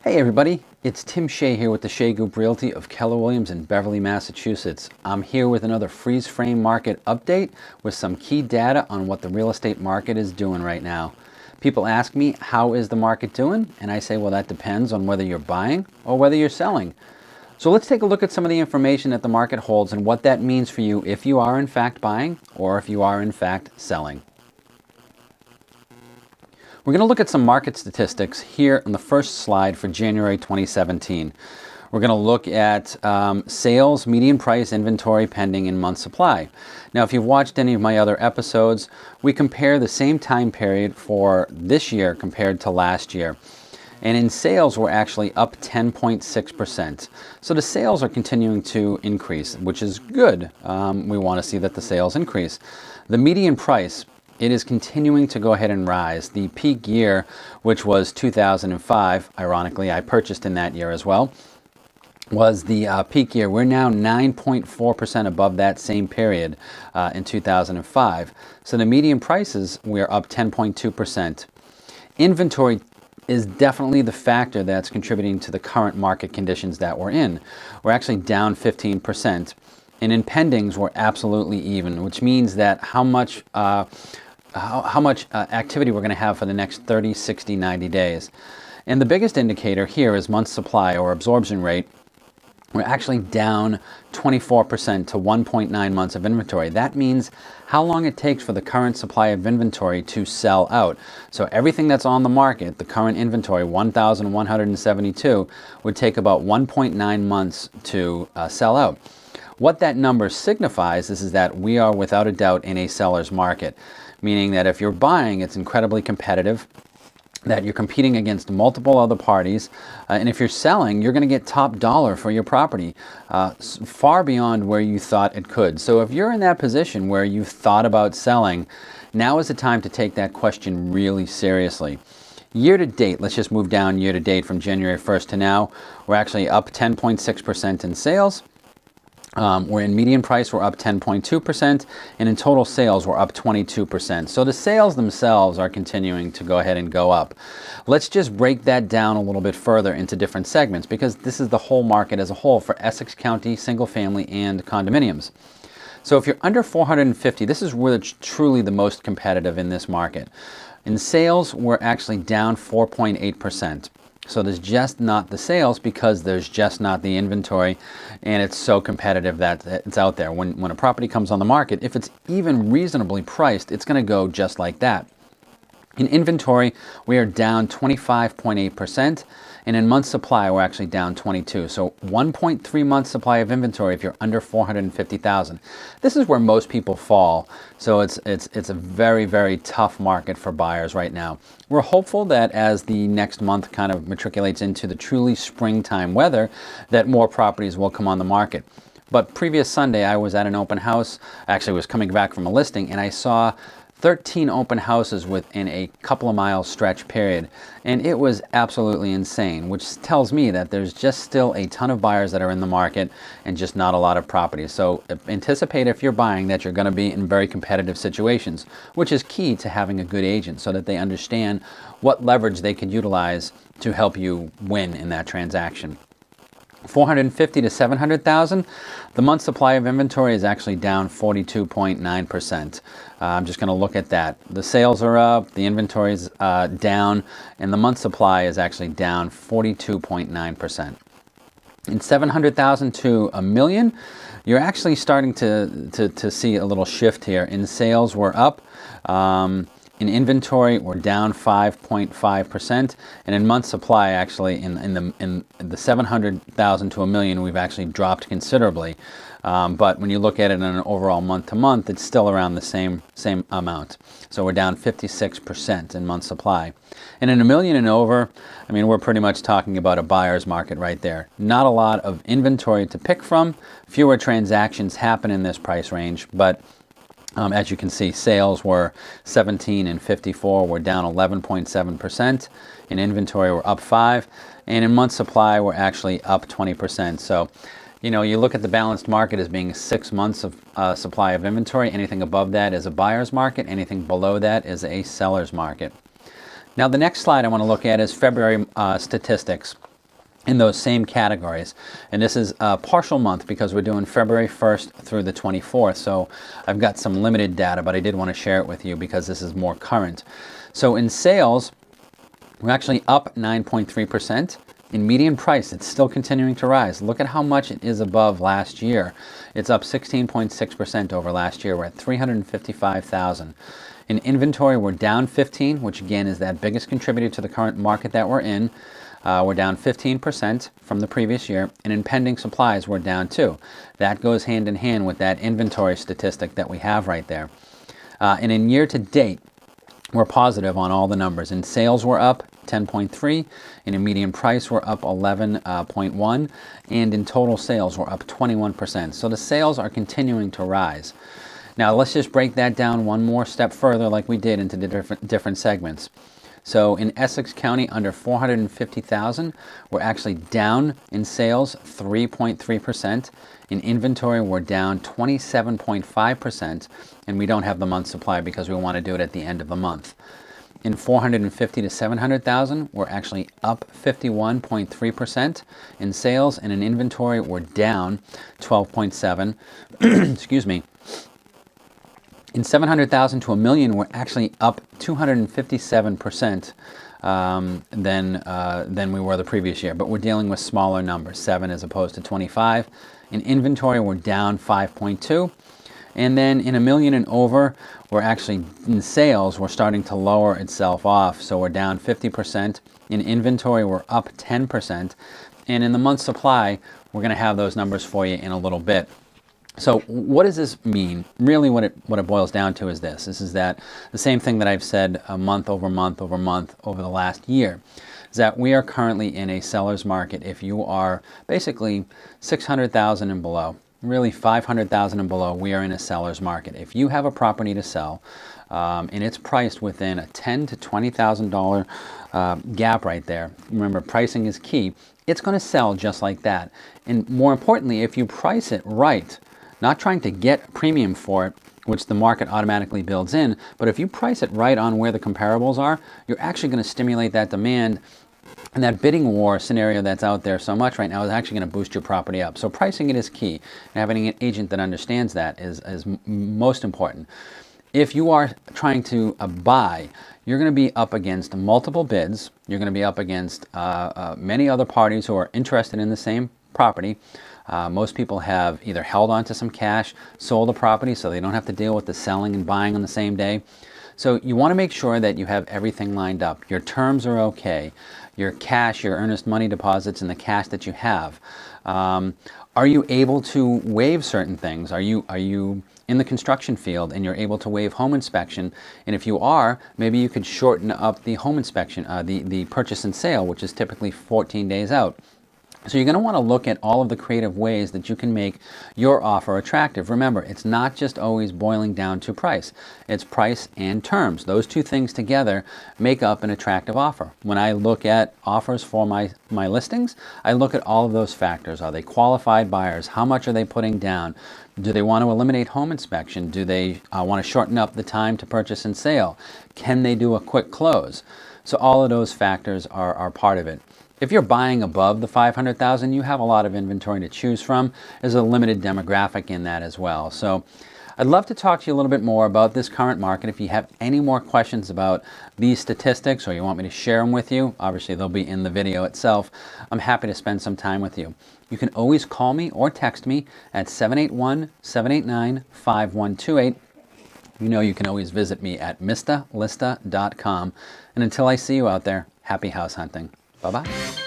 Hey everybody, it's Tim Shea here with the Shea Group Realty of Keller Williams in Beverly, Massachusetts. I'm here with another freeze frame market update with some key data on what the real estate market is doing right now. People ask me, how is the market doing? And I say, well, that depends on whether you're buying or whether you're selling. So let's take a look at some of the information that the market holds and what that means for you if you are in fact buying or if you are in fact selling. We're going to look at some market statistics here on the first slide for January 2017. We're going to look at sales, median price, inventory, pending, and month supply. Now, if you've watched any of my other episodes, we compare the same time period for this year compared to last year. And in sales, we're actually up 10.6%. So the sales are continuing to increase, which is good. We want to see that the sales increase. The median price, it is continuing to go ahead and rise. The peak year, which was 2005, ironically, I purchased in that year as well, was the peak year. We're now 9.4% above that same period in 2005. So the median prices, we're up 10.2%. Inventory is definitely the factor that's contributing to the current market conditions that we're in. We're actually down 15%. And in pendings, we're absolutely even, which means that how much activity we're going to have for the next 30, 60, 90 days. And the biggest indicator here is month supply or absorption rate. We're actually down 24% to 1.9 months of inventory. That means how long it takes for the current supply of inventory to sell out. So everything that's on the market, the current inventory, 1,172, would take about 1.9 months to sell out. What that number signifies is that we are without a doubt in a seller's market, meaning that if you're buying, it's incredibly competitive, that you're competing against multiple other parties, and if you're selling, you're going to get top dollar for your property, far beyond where you thought it could. So if you're in that position where you've thought about selling, now is the time to take that question really seriously. Year to date, let's just move down year to date from January 1st to now, we're actually up 10.6% in sales. We're in median price, we're up 10.2%, and in total sales, we're up 22%. So the sales themselves are continuing to go ahead and go up. Let's just break that down a little bit further into different segments, because this is the whole market as a whole for Essex County, single family, and condominiums. So if you're under 450, this is where it's truly the most competitive in this market. In sales, we're actually down 4.8%. So there's just not the sales because there's just not the inventory, and it's so competitive that it's out there. When a property comes on the market, if it's even reasonably priced, it's going to go just like that. In inventory, we are down 25.8%, and in month supply, we're actually down 22. So 1.3 month supply of inventory if you're under 450,000. This is where most people fall. So it's a very, very tough market for buyers right now. We're hopeful that as the next month kind of matriculates into the truly springtime weather, that more properties will come on the market. But previous Sunday, I was at an open house, actually was coming back from a listing, and I saw 13 open houses within a couple of miles stretch period. And it was absolutely insane, which tells me that there's just still a ton of buyers that are in the market and just not a lot of properties. So anticipate if you're buying that you're going to be in very competitive situations, which is key to having a good agent so that they understand what leverage they can utilize to help you win in that transaction. 450 to 700,000, the month supply of inventory is actually down 42.9%. I'm just going to look at that. The sales are up, the inventory is down, and the month supply is actually down 42.9%. In 700,000 to a million, you're actually starting to see a little shift here. In sales, we're up. In inventory, we're down 5.5%, and in month supply, actually, in the 700,000 to a million, we've actually dropped considerably. But when you look at it on an overall month to month, it's still around the same amount. So we're down 56% in month supply. And in a million and over, I mean, we're pretty much talking about a buyer's market right there. Not a lot of inventory to pick from. Fewer transactions happen in this price range, but as you can see, sales were 17 and 54. We're down 11.7%. In inventory, we're up 5. And in month supply, we're actually up 20%. So, you know, you look at the balanced market as being 6 months of supply of inventory. Anything above that is a buyer's market. Anything below that is a seller's market. Now, the next slide I want to look at is February statistics. in those same categories. And this is a partial month because we're doing February 1st through the 24th. So I've got some limited data, but I did want to share it with you because this is more current. So in sales, we're actually up 9.3%. In median price, it's still continuing to rise. Look at how much it is above last year. It's up 16.6% over last year. We're at 355,000. In inventory, we're down 15, which again is that biggest contributor to the current market that we're in. We're down 15% from the previous year, and in pending supplies, we're down too. That goes hand in hand with that inventory statistic that we have right there. And in year to date, we're positive on all the numbers. In sales, we're up 10.3, and in median price, we're up 11.1, and in total sales, we're up 21%. So the sales are continuing to rise. Now, let's just break that down one more step further like we did into the different segments. So in Essex County, under 450,000, we're actually down in sales 3.3%. In inventory, we're down 27.5%, and we don't have the month supply because we want to do it at the end of the month. In 450 to 700,000, we're actually up 51.3% in sales, and in inventory, we're down 12.7. Excuse me. In 700,000 to a million, we're actually up 257% than we were the previous year, but we're dealing with smaller numbers, 7 as opposed to 25. In inventory, we're down 5.2. And then in a million and over, we're actually, in sales, we're starting to lower itself off. So we're down 50%. In inventory, we're up 10%. And in the month supply, we're going to have those numbers for you in a little bit. So what does this mean? Really what it boils down to is this. This is that the same thing that I've said month over month over month over the last year, is that we are currently in a seller's market if you are basically 600,000 and below. Really 500,000 and below, we are in a seller's market. If you have a property to sell and it's priced within a $10,000 to $20,000 gap right there, remember pricing is key, it's going to sell just like that. And more importantly, if you price it right, not trying to get premium for it, which the market automatically builds in, but if you price it right on where the comparables are, you're actually going to stimulate that demand. And that bidding war scenario that's out there so much right now is actually going to boost your property up. So pricing it is key. And having an agent that understands that is most important. If you are trying to buy, you're going to be up against multiple bids. You're going to be up against many other parties who are interested in the same property. Most people have either held on to some cash, sold a property so they don't have to deal with the selling and buying on the same day. So you want to make sure that you have everything lined up. Your terms are okay. Your cash, your earnest money deposits, and the cash that you have. Are you able to waive certain things? Are you in the construction field and you're able to waive home inspection? And if you are, maybe you could shorten up the home inspection, the purchase and sale, which is typically 14 days out. So you're going to want to look at all of the creative ways that you can make your offer attractive. Remember, it's not just always boiling down to price. It's price and terms. Those two things together make up an attractive offer. When I look at offers for my listings, I look at all of those factors. Are they qualified buyers? How much are they putting down? Do they want to eliminate home inspection? Do they want to shorten up the time to purchase and sale? Can they do a quick close? So all of those factors are part of it. If you're buying above the 500,000, you have a lot of inventory to choose from. There's a limited demographic in that as well. So I'd love to talk to you a little bit more about this current market. If you have any more questions about these statistics or you want me to share them with you, obviously they'll be in the video itself. I'm happy to spend some time with you. You can always call me or text me at 781-789-5128. You know you can always visit me at mistalista.com. And until I see you out there, happy house hunting. Bye-bye.